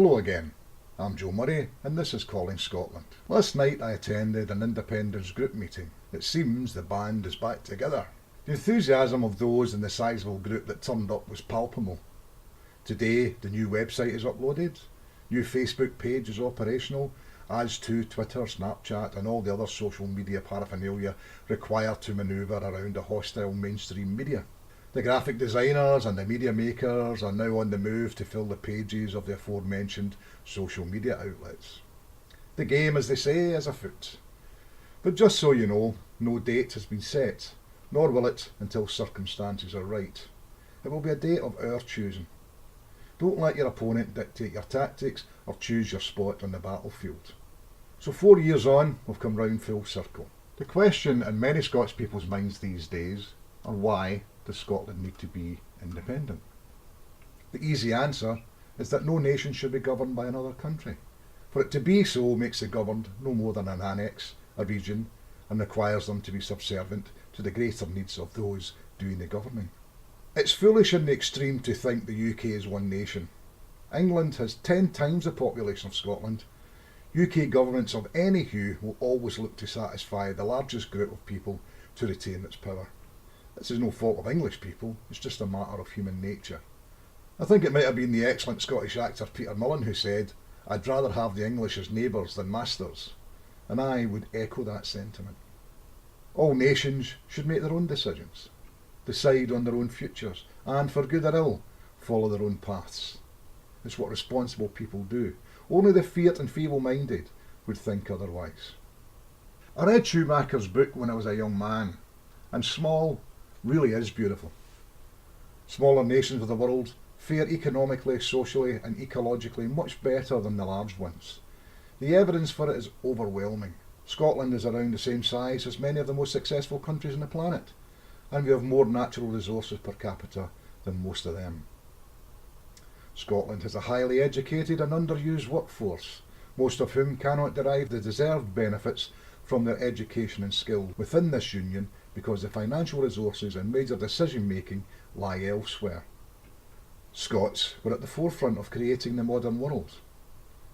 Hello again, I'm Joe Murray and this is Calling Scotland. Last night I attended an independence group meeting. It seems the band is back together. The enthusiasm of those in the sizable group that turned up was palpable. Today the new website is uploaded, new Facebook page is operational, as to Twitter, Snapchat and all the other social media paraphernalia required to manoeuvre around a hostile mainstream media. The graphic designers and the media makers are now on the move to fill the pages of the aforementioned social media outlets. The game, as they say, is afoot. But just so you know, no date has been set, nor will it until circumstances are right. It will be a date of our choosing. Don't let your opponent dictate your tactics or choose your spot on the battlefield. So 4 years on, we've come round full circle. The question in many Scots people's minds these days are why does Scotland need to be independent? The easy answer is that no nation should be governed by another country. For it to be so makes the governed no more than an annex, a region, and requires them to be subservient to the greater needs of those doing the governing. It's foolish in the extreme to think the UK is one nation. England has 10 times the population of Scotland. UK governments of any hue will always look to satisfy the largest group of people to retain its power. This is no fault of English people, it's just a matter of human nature. I think it might have been the excellent Scottish actor Peter Mullen who said, "I'd rather have the English as neighbours than masters," and I would echo that sentiment. All nations should make their own decisions, decide on their own futures, and for good or ill, follow their own paths. It's what responsible people do. Only the fiat and feeble-minded would think otherwise. I read Schumacher's book when I was a young man, and small really is beautiful. Smaller nations of the world fare economically, socially and ecologically much better than the large ones. The evidence for it is overwhelming. Scotland is around the same size as many of the most successful countries on the planet, and we have more natural resources per capita than most of them. Scotland has a highly educated and underused workforce, most of whom cannot derive the deserved benefits from their education and skill within this union because the financial resources and major decision making lie elsewhere. Scots were at the forefront of creating the modern world.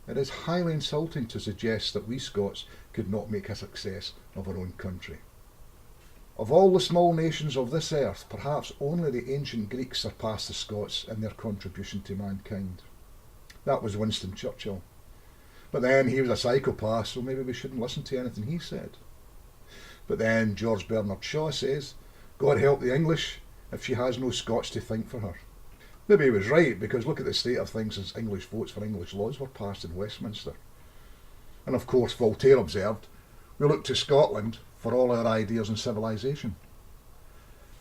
It is highly insulting to suggest that we Scots could not make a success of our own country. Of all the small nations of this earth, perhaps only the ancient Greeks surpassed the Scots in their contribution to mankind. That was Winston Churchill. But then he was a psychopath, so maybe we shouldn't listen to anything he said. But then George Bernard Shaw says, "God help the English if she has no Scots to think for her." Maybe he was right, because look at the state of things since English votes for English laws were passed in Westminster. And of course Voltaire observed, "We look to Scotland for all our ideas and civilisation."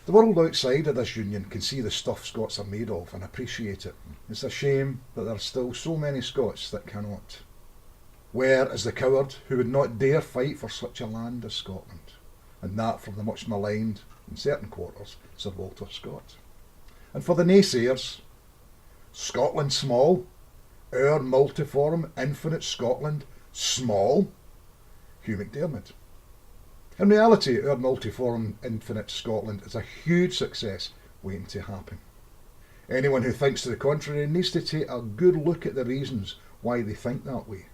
The world outside of this union can see the stuff Scots are made of and appreciate it. It's a shame that there are still so many Scots that cannot. Where is the coward who would not dare fight for such a land as Scotland? And that from the much maligned, in certain quarters, Sir Walter Scott. And for the naysayers, Scotland small? Our multiform, infinite Scotland small? Hugh McDermott. In reality, our multiform, infinite Scotland is a huge success waiting to happen. Anyone who thinks to the contrary needs to take a good look at the reasons why they think that way.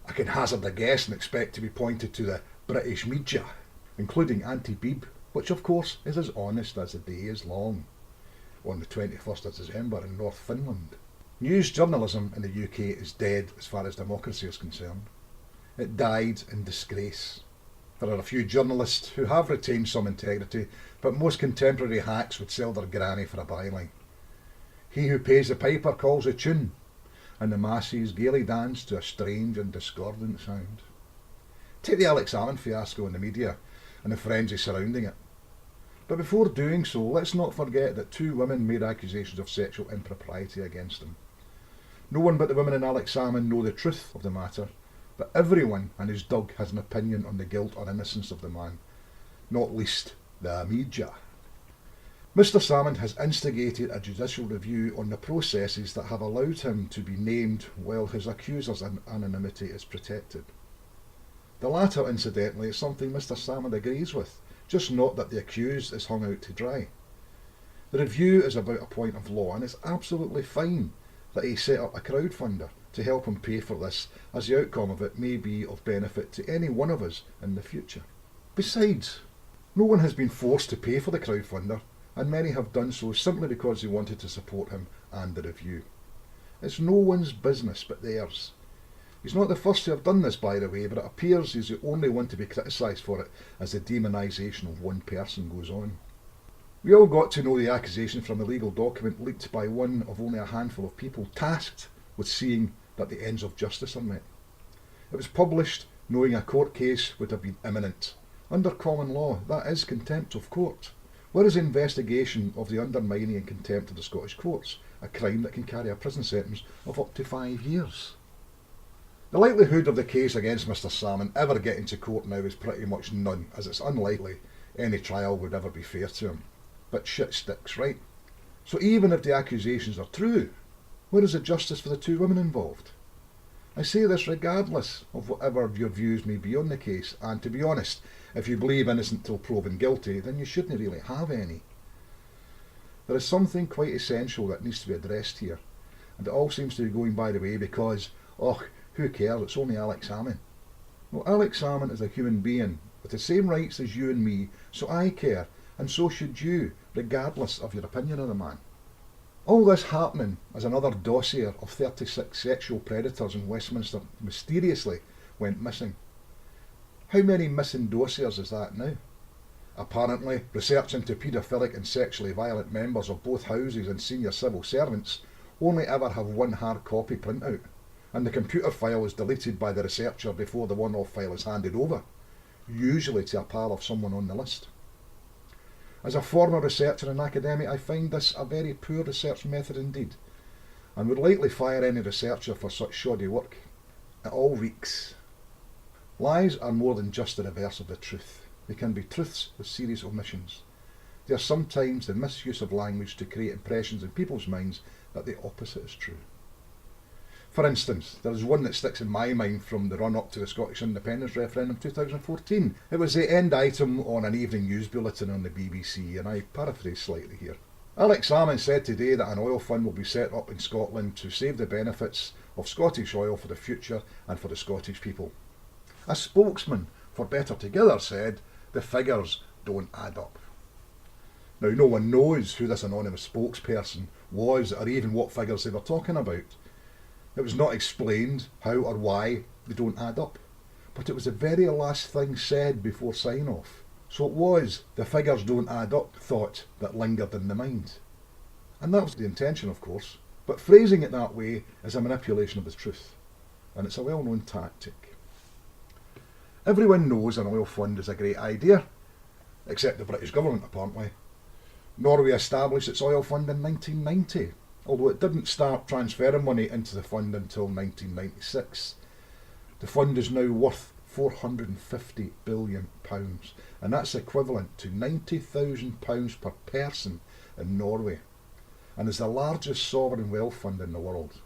I can hazard a guess and expect to be pointed to the British media, including Auntie Beeb, which of course is as honest as the day is long, on the 21st of December in North Finland. News journalism in the UK is dead as far as democracy is concerned. It died in disgrace. There are a few journalists who have retained some integrity, but most contemporary hacks would sell their granny for a byline. He who pays the piper calls the tune, and the masses gaily dance to a strange and discordant sound. Take the Alex Salmond fiasco in the media and the frenzy surrounding it. But before doing so, let's not forget that 2 women made accusations of sexual impropriety against him. No one but the women in Alex Salmond know the truth of the matter, but everyone and his dog has an opinion on the guilt or innocence of the man, not least the media. Mr. Salmond has instigated a judicial review on the processes that have allowed him to be named while his accuser's anonymity is protected. The latter, incidentally, is something Mr. Salmond agrees with, just not that the accused is hung out to dry. The review is about a point of law, and it's absolutely fine that he set up a crowdfunder to help him pay for this, as the outcome of it may be of benefit to any one of us in the future. Besides, no one has been forced to pay for the crowdfunder, and many have done so simply because they wanted to support him and the review. It's no one's business but theirs. He's not the first to have done this, by the way, but it appears he's the only one to be criticised for it as the demonisation of one person goes on. We all got to know the accusation from a legal document leaked by one of only a handful of people tasked with seeing that the ends of justice are met. It was published knowing a court case would have been imminent. Under common law, that is contempt of court. Where is the investigation of the undermining and contempt of the Scottish courts, a crime that can carry a prison sentence of up to 5 years? The likelihood of the case against Mr Salmon ever getting to court now is pretty much none, as it's unlikely any trial would ever be fair to him. But shit sticks, right? So even if the accusations are true, where is the justice for the two women involved? I say this regardless of whatever your views may be on the case, and to be honest, if you believe innocent till proven guilty, then you shouldn't really have any. There is something quite essential that needs to be addressed here, and it all seems to be going by the way because, who cares, it's only Alex Salmon. Well, Alex Salmon is a human being with the same rights as you and me, so I care, and so should you, regardless of your opinion of the man. All this happening as another dossier of 36 sexual predators in Westminster mysteriously went missing. How many missing dossiers is that now? Apparently, research into paedophilic and sexually violent members of both houses and senior civil servants only ever have one hard copy printout, and the computer file is deleted by the researcher before the one-off file is handed over, usually to a pal of someone on the list. As a former researcher in academia, I find this a very poor research method indeed, and would likely fire any researcher for such shoddy work. It all reeks. Lies are more than just the reverse of the truth. They can be truths with serious omissions. They are sometimes the misuse of language to create impressions in people's minds that the opposite is true. For instance, there is one that sticks in my mind from the run-up to the Scottish Independence referendum 2014. It was the end item on an evening news bulletin on the BBC, and I paraphrase slightly here. Alex Salmon said today that an oil fund will be set up in Scotland to save the benefits of Scottish oil for the future and for the Scottish people. A spokesman for Better Together said, the figures don't add up. Now, no one knows who this anonymous spokesperson was or even what figures they were talking about. It was not explained how or why they don't add up, but it was the very last thing said before sign-off. So it was the figures don't add up thought that lingered in the mind. And that was the intention, of course, but phrasing it that way is a manipulation of the truth, and it's a well-known tactic. Everyone knows an oil fund is a great idea, except the British government apparently. Norway established its oil fund in 1990. Although it didn't start transferring money into the fund until 1996. The fund is now worth £450 billion, and that's equivalent to £90,000 per person in Norway, and is the largest sovereign wealth fund in the world.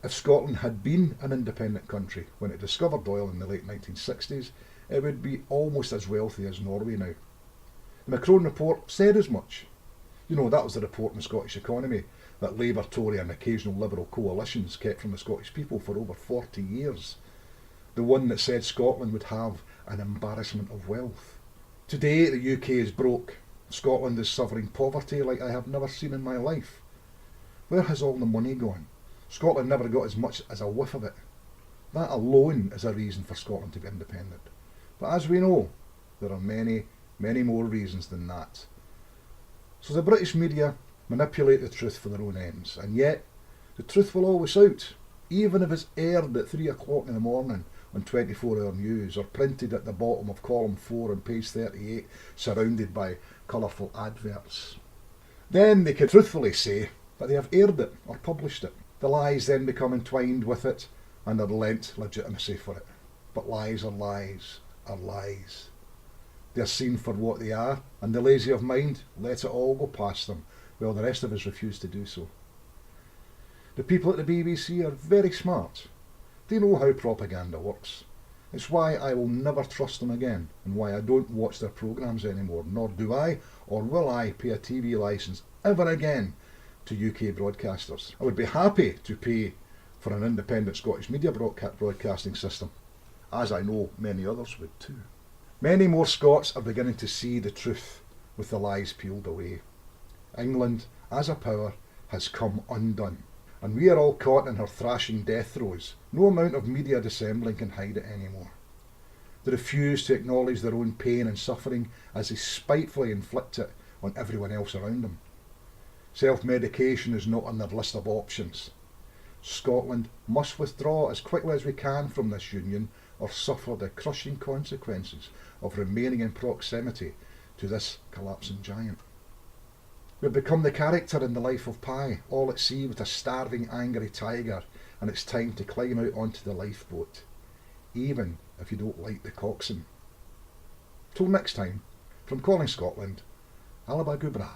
If Scotland had been an independent country when it discovered oil in the late 1960s, it would be almost as wealthy as Norway now. The Macron report said as much. You know, that was the report on the Scottish economy that Labour, Tory and occasional Liberal coalitions kept from the Scottish people for over 40 years. The one that said Scotland would have an embarrassment of wealth. Today the UK is broke. Scotland is suffering poverty like I have never seen in my life. Where has all the money gone? Scotland never got as much as a whiff of it. That alone is a reason for Scotland to be independent. But as we know, there are many, many more reasons than that. So the British media manipulate the truth for their own ends, and yet the truth will always out, even if it's aired at 3 o'clock in the morning on 24-hour news or printed at the bottom of column 4 on page 38, surrounded by colourful adverts. Then they can truthfully say that they have aired it or published it. The lies then become entwined with it and are lent legitimacy for it. But lies are lies are lies. They are seen for what they are, and the lazy of mind let it all go past them, while the rest of us refuse to do so. The people at the BBC are very smart. They know how propaganda works. It's why I will never trust them again, and why I don't watch their programmes anymore, nor do I, or will I, pay a TV licence ever again to UK broadcasters. I would be happy to pay for an independent Scottish media broadcasting system, as I know many others would too. Many more Scots are beginning to see the truth with the lies peeled away. England, as a power, has come undone, and we are all caught in her thrashing death throes. No amount of media dissembling can hide it anymore. They refuse to acknowledge their own pain and suffering as they spitefully inflict it on everyone else around them. Self-medication is not on their list of options. Scotland must withdraw as quickly as we can from this union or suffer the crushing consequences of remaining in proximity to this collapsing giant. We've become the character in the life of Pi, all at sea with a starving, angry tiger, and it's time to climb out onto the lifeboat, even if you don't like the coxswain. Till next time, from Calling Scotland, Alaba Gubra.